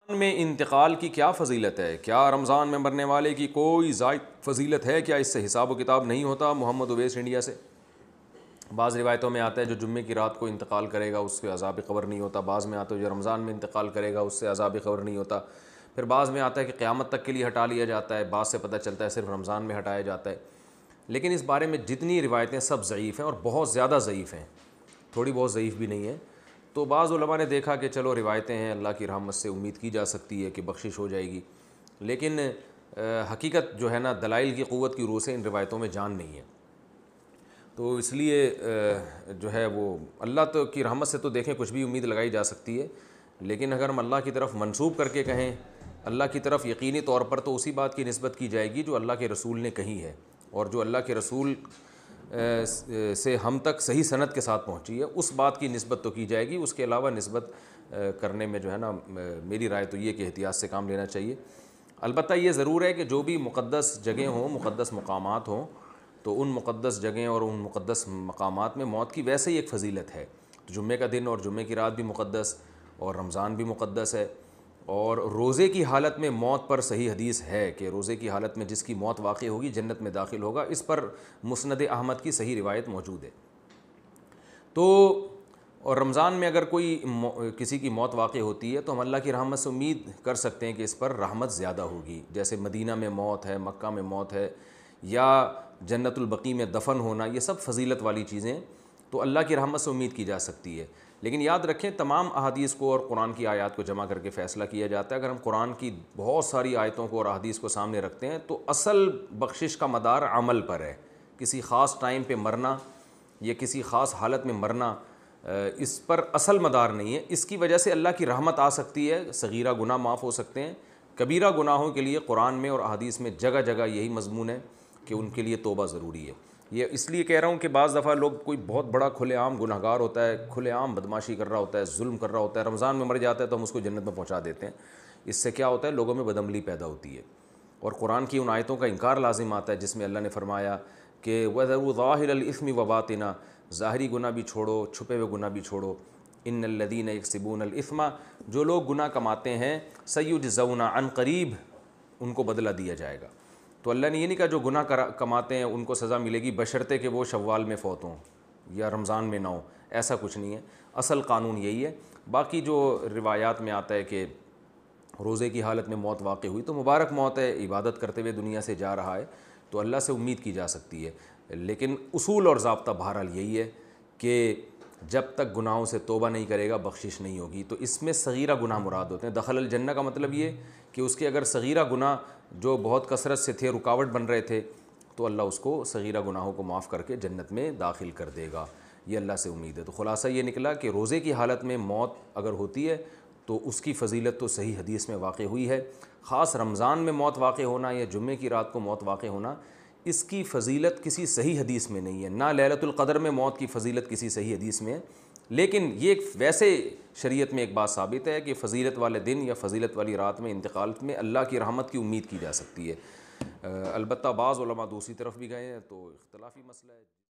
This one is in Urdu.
میں انتقال کی کیا فضیلت ہے؟ کیا رمضان میں مرنے والے کی کوئی زائد فضیلت ہے؟ کیا اس سے حساب و کتاب نہیں ہوتا؟ محمد اویس انڈیا سے۔ بعض روایتوں میں آتا ہے جو جمعے کی رات کو انتقال کرے گا اس کے عذاب قبر نہیں ہوتا، بعض میں آتا ہے جو رمضان میں انتقال کرے گا اس سے عذاب قبر نہیں ہوتا، پھر بعض میں آتا ہے کہ قیامت تک کے لیے ہٹا لیا جاتا ہے، بعض سے پتہ چلتا ہے صرف رمضان میں ہٹایا جاتا ہے۔ لیکن اس بارے میں جتنی روایتیں سب ضعیف ہیں اور بہت زیادہ ضعیف ہیں، تھوڑی بہت ضعیف بھی نہیں ہیں۔ تو بعض علماء نے دیکھا کہ چلو روایتیں ہیں، اللہ کی رحمت سے امید کی جا سکتی ہے کہ بخشش ہو جائے گی، لیکن حقیقت جو ہے نا دلائل کی قوت کی روح سے ان روایتوں میں جان نہیں ہے۔ تو اس لیے جو ہے وہ اللہ کی رحمت سے تو دیکھیں کچھ بھی امید لگائی جا سکتی ہے، لیکن اگر ہم اللہ کی طرف منسوب کر کے کہیں اللہ کی طرف یقینی طور پر، تو اسی بات کی نسبت کی جائے گی جو اللہ کے رسول نے کہی ہے، اور جو اللہ کے رسول سے ہم تک صحیح سند کے ساتھ پہنچی ہے اس بات کی نسبت تو کی جائے گی۔ اس کے علاوہ نسبت کرنے میں جو ہے نا میری رائے تو یہ کہ احتیاط سے کام لینا چاہیے۔ البتہ یہ ضرور ہے کہ جو بھی مقدس جگہیں ہوں، مقدس مقامات ہوں، تو ان مقدس جگہیں اور ان مقدس مقامات میں موت کی ویسے ہی ایک فضیلت ہے۔ تو جمعے کا دن اور جمعے کی رات بھی مقدس، اور رمضان بھی مقدس ہے، اور روزے کی حالت میں موت پر صحیح حدیث ہے کہ روزے کی حالت میں جس کی موت واقع ہوگی جنت میں داخل ہوگا، اس پر مسند احمد کی صحیح روایت موجود ہے۔ تو اور رمضان میں اگر کوئی کسی کی موت واقع ہوتی ہے تو ہم اللہ کی رحمت سے امید کر سکتے ہیں کہ اس پر رحمت زیادہ ہوگی، جیسے مدینہ میں موت ہے، مکہ میں موت ہے، یا جنت البقیع میں دفن ہونا، یہ سب فضیلت والی چیزیں تو اللہ کی رحمت سے امید کی جا سکتی ہے۔ لیکن یاد رکھیں تمام احادیث کو اور قرآن کی آیات کو جمع کر کے فیصلہ کیا جاتا ہے۔ اگر ہم قرآن کی بہت ساری آیتوں کو اور احادیث کو سامنے رکھتے ہیں تو اصل بخشش کا مدار عمل پر ہے، کسی خاص ٹائم پہ مرنا یا کسی خاص حالت میں مرنا اس پر اصل مدار نہیں ہے۔ اس کی وجہ سے اللہ کی رحمت آ سکتی ہے، صغیرہ گناہ معاف ہو سکتے ہیں، کبیرہ گناہوں کے لیے قرآن میں اور احادیث میں جگہ جگہ یہی مضمون ہے کہ ان کے لیے توبہ ضروری ہے۔ یہ اس لیے کہہ رہا ہوں کہ بعض دفعہ لوگ کوئی بہت بڑا کھلے عام گناہ گار ہوتا ہے، کھلے عام بدماشی کر رہا ہوتا ہے، ظلم کر رہا ہوتا ہے، رمضان میں مر جاتا ہے تو ہم اس کو جنت میں پہنچا دیتے ہیں۔ اس سے کیا ہوتا ہے؟ لوگوں میں بدعملی پیدا ہوتی ہے، اور قرآن کی ان آیتوں کا انکار لازم آتا ہے جس میں اللہ نے فرمایا کہ وَذَرُوا ظَاهِرَ الْإِثْمِ وَبَاطِنَهُ، ظاہری گناہ بھی چھوڑو، چھپے ہوئے گناہ بھی چھوڑو۔ إِنَّ الَّذِينَ يَكْسِبُونَ الْإِثْمَ، جو لوگ گناہ کماتے ہیں، سَيُجْزَوْنَ عَنْ قریب، ان کو بدلہ دیا جائے گا۔ تو اللہ نے یہ نہیں کہا جو گناہ کماتے ہیں ان کو سزا ملے گی بشرطے کہ وہ شوال میں فوت ہوں یا رمضان میں نہ ہوں، ایسا کچھ نہیں ہے۔ اصل قانون یہی ہے۔ باقی جو روایات میں آتا ہے کہ روزے کی حالت میں موت واقع ہوئی تو مبارک موت ہے، عبادت کرتے ہوئے دنیا سے جا رہا ہے، تو اللہ سے امید کی جا سکتی ہے۔ لیکن اصول اور ضابطہ بہرحال یہی ہے کہ جب تک گناہوں سے توبہ نہیں کرے گا بخشش نہیں ہوگی۔ تو اس میں صغیرہ گناہ مراد ہوتے ہیں۔ دخل الجنہ کا مطلب یہ کہ اس کے اگر صغیرہ گناہ جو بہت کثرت سے تھے، رکاوٹ بن رہے تھے، تو اللہ اس کو صغیرہ گناہوں کو معاف کر کے جنت میں داخل کر دے گا، یہ اللہ سے امید ہے۔ تو خلاصہ یہ نکلا کہ روزے کی حالت میں موت اگر ہوتی ہے تو اس کی فضیلت تو صحیح حدیث میں واقع ہوئی ہے۔ خاص رمضان میں موت واقع ہونا یا جمعے کی رات کو موت واقع ہونا، اس کی فضیلت کسی صحیح حدیث میں نہیں ہے، نہ لیلۃ القدر میں موت کی فضیلت کسی صحیح حدیث میں ہے۔ لیکن یہ ویسے شریعت میں ایک بات ثابت ہے کہ فضیلت والے دن یا فضیلت والی رات میں انتقال میں اللہ کی رحمت کی امید کی جا سکتی ہے۔ البتہ بعض علماء دوسری طرف بھی گئے ہیں تو اختلافی مسئلہ ہے۔